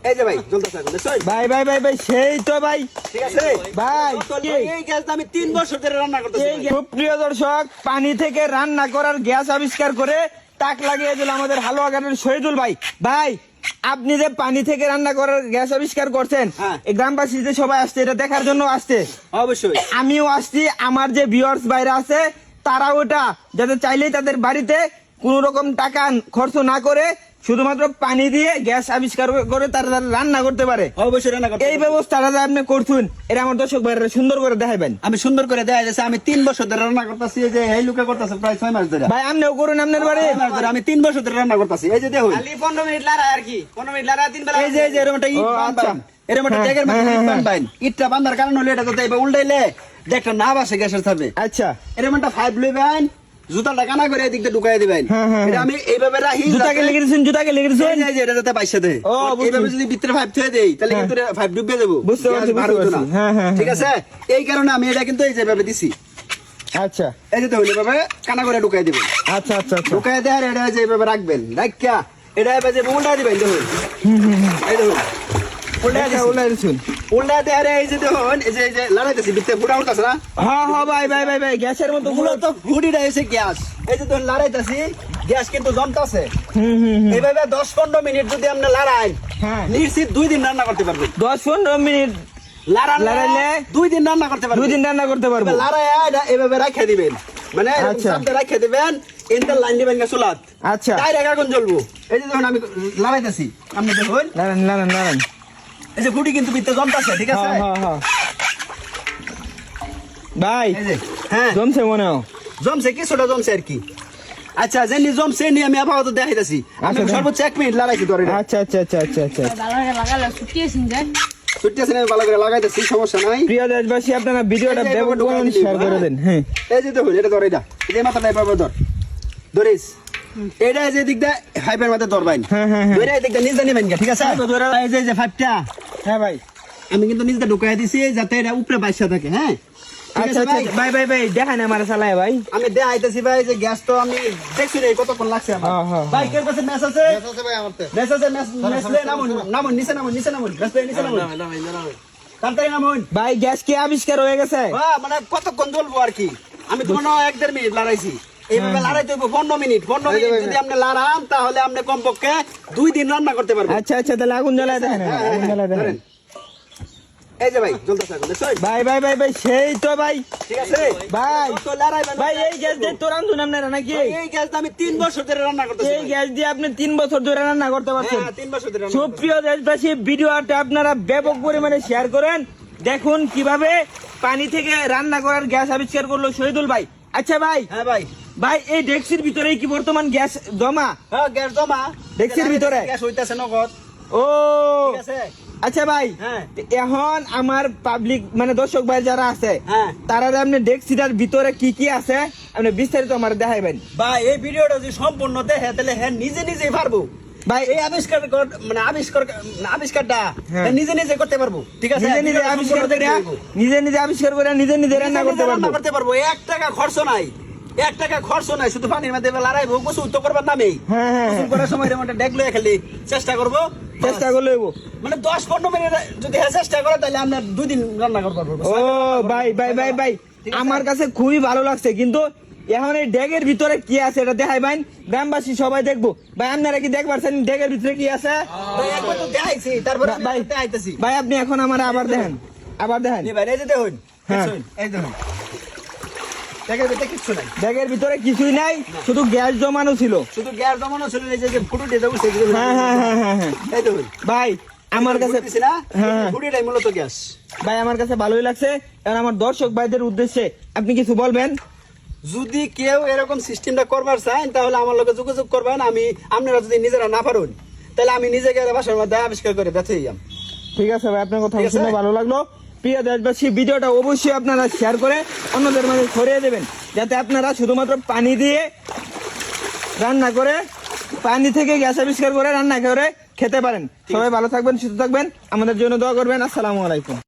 এই যে ভাই জ্বলতেছে এখন দেখছো ভাই ভাই ভাই ভাই সেই তো ভাই ঠিক আছে ভাই এই গ্যাস আমি 3 বছর ধরে রান্না করতেছি সুপ্রিয় দর্শক, পানি থেকে রান্না করার গ্যাস আবিষ্কার করে তাক লাগিয়ে দিল আমাদের হালুয়া গানের শহীদুল ভাই। ভাই আপনি যে পানি থেকে রান্না করার গ্যাস আবিষ্কার করছেন, এই গ্রামবাসী যে সবাই আসছে এটা দেখার জন্য আসছে। অবশ্যই আমিও আসছি, আমার যে ভিউয়ার্স বাইরে আছে তারা ওটা যাতে চাইলেই তাদের বাড়িতে কোনো রকম টাকা খরচ না করে শুধুমাত্র পানি দিয়ে গ্যাস আবিষ্কার করে তারা রান্না করতে পারে। অবশ্যই রান্না করতে এই ব্যবস্থাটা যে আপনি করছেন এটা আমার দর্শক ভাইরা সুন্দর করে দেখাবেন। আমি সুন্দর করে দেখা যাচ্ছে আমি 3 বছর ধরে রান্না করতেছি। এই যে এই লোকে করতেছে প্রায় 6 মাস ধরে। ভাই আপনিও করুন আপনার বাড়ি। আমি 3 বছর ধরে রান্না করতেছি। এই যে দেখুন খালি 15 মিনিট লাগায় আর কি 15 মিনিট লাগায় 3 বেলা এই যে এরকম একটা ইট বানবান এরকম একটা ট্যাগের মধ্যে ইট বানবান ইটটা বান্ধার কারণ হলো এটা তো এইবার উল্টাইলে দেখটা না বাসে গ্যাসের থাকবে। আচ্ছা এরকম একটা 5 লইবেন জুতাটা কানা করে এদিক দিয়ে ঢুকাই দিবেন। এটা আমি এইভাবে রাখি জুতাকে লেগে দিয়েছেন জুতাকে লেগে দিয়েছেন এই যে এটা যাতে বাইসা দেয়। এইভাবে যদি ভিতরে 5 থয়ে দেই তাহলে কিন্তু 5 ডুবে দেব। বুঝতে পারছি ঠিক আছে এই কারণে আমি এটা কিন্তু এই যে ভাবে দিছি। আচ্ছা এই যে তো এইভাবে কানা করে ঢুকাই দিবেন। আচ্ছা আচ্ছা ঢুকাই দেয় এটা যে এইভাবে রাখবেন রাখিয়া এটা এবার যে উল্টা দিবেন দেখুন এই দেখুন উল্টা দেয় এই যে দেখুন এই যে লড়াইতেছি ভিতরে ফুটা উঠতেছে না। হ্যাঁ হ্যাঁ ভাই ভাই ভাই ভাই গ্যাসের মতো গুলো তো ফুটিটা এসে গ্যাস এই যে দেখুন লড়াইতেছি গ্যাস কিন্তু জমতাছে। এইভাবে 10-15 মিনিট যদি আপনি লড়াই নিশ্চিত 2 দিন রান্না করতে পারবেন। 10-15 মিনিট লড়াইলে 2 দিন রান্না করতে পারবেন। 2 দিন রান্না করতে পারবেন। লড়াই এইভাবে রাখে দিবেন মানে সামনে রাখে দিবেন ইন্টার লাইন দিবেন না চুলাত। আচ্ছা ডাইরেক্ট আগুন জ্বলবো। এই যে দেখুন আমি লড়াইতেছি আপনি দেখুন নারায়ণ নারায়ণ নারায়ণ এই যে ফুটি কিন্তু ভিতরে জমতাছে। ঠিক আছে ভাই এই যে হ্যাঁ জমছে মনে হয় জমছে কিছুটা জমছে আর কি। আচ্ছা যেনি জমছে নি আমি আপাতত দেখাইতাছি। আমি সর্বোচ্চ 1 মিনিট লাগাইছি ধরে। আচ্ছা আচ্ছা আচ্ছা আচ্ছা আচ্ছা ভালো করে লাগালে শুকিয়েছিন যায় ছুটি আছে আমি ভালো করে লাগাইতেছি সমস্যা নাই। প্রিয় দেশবাসী আপনারা ভিডিওটা ব্যাপক করুন শেয়ার করে দেন। হ্যাঁ এই যে দেখুন এটা ধরে এটা এই যে মাথাটা এভাবে ধরিস এটা যে দিক দিয়ে হাইপের মধ্যে ধরবেন ধরে এই দিকটা নিচে নেবেন ঠিক আছে। এই যে 5টা হ্যাঁ ভাই আমি কিন্তু নিচে ঢুকাই দিছি যাতে এটা উপরে বাইসা থাকে। হ্যাঁ আচ্ছা আচ্ছা ভাই ভাই ভাই দেখান আমার চালায় ভাই আমি দেখাইতেছি ভাই যে গ্যাস তো আমি দেখছি রে কতক্ষণ লাগছে আমার। ভাই কে কাছে মেস আছে ভাই আমারতে মেস আছে মেসলে নামুন নিচে নামুন মেসলে নিচে নামুন তাড়াতাড়ি নামুন ভাই গ্যাস কি আবিষ্কার হয়ে গেছে। মানে কতক্ষণ জ্বলবো আর কি আমি তো 1-1.5 মিনিট লড়াইছি। এইভাবে লড়াইতে হইব 15 মিনিট যদি আপনি লড়ান তাহলে আপনি কমপক্ষে 2 দিন রান্না করতে পারবেন। আচ্ছা আচ্ছা তাহলে আগুন জ্বালায় দেখেন আগুন জ্বালায় দেখেন। এই যে ভাই জ্বলতেছে আগুন দেখছো ভাই ভাই ভাই ভাই সেই তো ভাই ঠিক আছে ভাই তো লড়াইবেন ভাই এই গ্যাস দিয়ে তো রান্ধুন আপনারা নাকি এই গ্যাস আমি 3 বছর ধরে রান্না করতেছি। এই গ্যাস দিয়ে আপনি 3 বছর ধরে রান্না করতে পারছেন। হ্যাঁ 3 বছর ধরে সুপ্রিয় দেশবাসী ভিডিওটা আপনারা ব্যাপক পরিমাণে শেয়ার করেন। দেখুন কিভাবে পানি থেকে রান্না করার গ্যাস আবিষ্কার করলো শহীদুল ভাই। আচ্ছা ভাই হ্যাঁ ভাই ভাই এই ডেক্সির ভিতরে কি বর্তমান গ্যাস জমা? হ্যাঁ গ্যাস জমা ডেক্সির ভিতরে গ্যাস হইতাছে নগদ। ও ঠিক আছে আচ্ছা ভাই হ্যাঁ এখন আমার পাবলিক মানে দর্শক ভাই যারা আছে হ্যাঁ তারা আপনি ডেক্সিটার ভিতরে কি কি আছে আপনি বিস্তারিত আমার দেখাইবেন। ভাই এই ভিডিওটা যদি সম্পূর্ণ দেখে তাহলে হ্যাঁ নিজেই পারবো ভাই এই আবিষ্কারটা নিজে করতে পারবো। ঠিক আছে নিজে আবিষ্কার করে নিজে রান্না করতে পারবো। 1 টাকা খরচ নাই 1 টাকা খরচ নাই শুধু পানির মধ্যে লড়াইবো গোসল তো করবার নামেই গোসল করার সময় এরকম ডেকলো খালি চেষ্টা করবো করলে মানে 10-15 মিনিট যদি চেষ্টা করে তাহলে আমরা 2 দিন রান্না করতে পারবো। ও ভাই ভাই ভাই ভাই আমার কাছে খুবই ভালো লাগছে কিন্তু এখন এই ডেগের ভিতরে কি আছে এটা দেখাই ভাই গ্রামবাসী সবাই দেখবো। ভাই আপনারা কি দেখবারছেন ডেগের ভিতরে কি আছে? ভাই একবার তো দেখাইছি তারপরে ভাই দেখাইতেছি। ভাই আপনি এখন আমার আবার দেখেন ভাই এই যে দেখুন এই দেখুন ডেগের ভিতরে কিছু নাই। ডেগের ভিতরে কিছুই নাই শুধু গ্যাস জমানো ছিল এই যে ফুটো দিয়ে দেবো এই দেখুন ভাই আমার কাছে ফুটিটাই মূলত গ্যাস। ভাই আমার কাছে ভালোই লাগছে। এখন আমার দর্শক ভাইদের উদ্দেশ্যে আপনি কিছু বলবেন? যদি কেউ এরকম সিস্টেমটা করবার চান তাহলে আমার লোকে যোগাযোগ করবেন। আপনারা যদি নিজেরা না পারেন তাহলে আমি নিজেকে বাসার মধ্যে আবিষ্কার করে বেঁচে যাম। ঠিক আছে ভাই আপনার কথা শুনে ভালো লাগলো। প্রিয় দেশবাসী ভিডিওটা অবশ্যই আপনারা শেয়ার করে অন্যদের মাঝে ছড়িয়ে দেবেন যাতে আপনারা শুধুমাত্র পানি দিয়ে রান্না করে পানি থেকে গ্যাস আবিষ্কার করে রান্না করে খেতে পারেন। সবাই ভালো থাকবেন সুস্থ থাকবেন আমাদের জন্য দোয়া করবেন। আসসালামু আলাইকুম।